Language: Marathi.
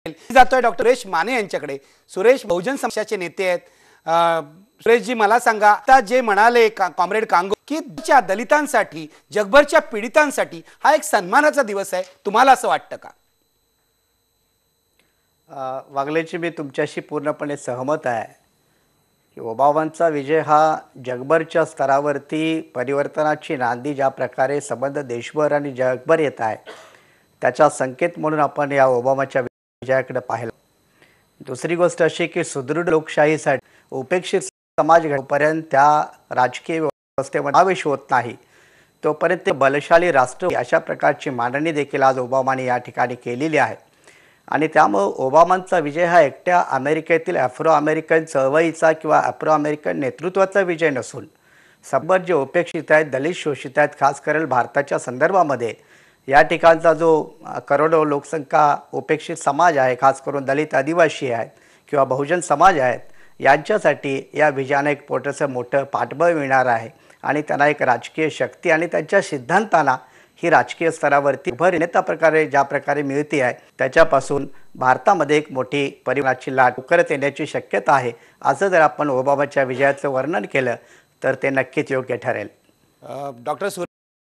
जातोय डॉक्टर सुरेश माने यांच्याकडे। सुरेश बहुजन समाजाचे नेते आहेत। सुरेश जी, मला सांगा, आता जे म्हणाले कॉम्रेड कांगो की दलितांसाठी, जगभरच्या पीडितांसाठी हा एक सन्मानाचा दिवस आहे, तुम्हाला असं वाटतं का? वागलेची मी तुमच्याशी पूर्णपणे सहमत आहे की ओबामांचा विजय हा जगभरच्या स्तरावरती परिवर्तनाची नांदी ज्या प्रकारे संबंध देशभर आणि जगभर येत आहे त्याचा संकेत म्हणून आपण या ओबामाच्या विजयाकडे पाहिलं। दुसरी गोष्ट अशी की सुदृढ लोकशाहीसाठी उपेक्षित समाज घडपर्यंत त्या राजकीय व्यवस्थेमध्ये समावेश होत नाही तोपर्यंत ते बलशाली राष्ट्र अशा प्रकारची मांडणी देखील आज ओबामाने या ठिकाणी केलेली आहे। आणि त्यामुळे ओबामांचा विजय हा एकट्या अमेरिकेतील आफ्रो अमेरिकन चळवळीचा किंवा आफ्रो अमेरिकन नेतृत्वाचा विजय नसून सबंध जे उपेक्षित आहेत, दलित शोषित आहेत, खास करून भारताच्या संदर्भामध्ये या ठिकाणचा जो करोडो लोकसंख्या उपेक्षित समाज आहे, खास करून दलित आदिवासी आहेत किंवा बहुजन समाज आहेत, यांच्यासाठी या विजयाने एक मोठं पाठबळ मिळणार आहे आणि त्यांना एक राजकीय शक्ती आणि त्यांच्या सिद्धांतांना ही राजकीय स्तरावरती भर नेता प्रकारे ज्या प्रकारे मिळते आहे त्याच्यापासून भारतामध्ये एक मोठी परिवर्तनाची लाट लवकरच येण्याची शक्यता आहे। असं जर आपण ओबामाच्या विजयाचं वर्णन केलं तर ते नक्कीच योग्य ठरेल। डॉक्टर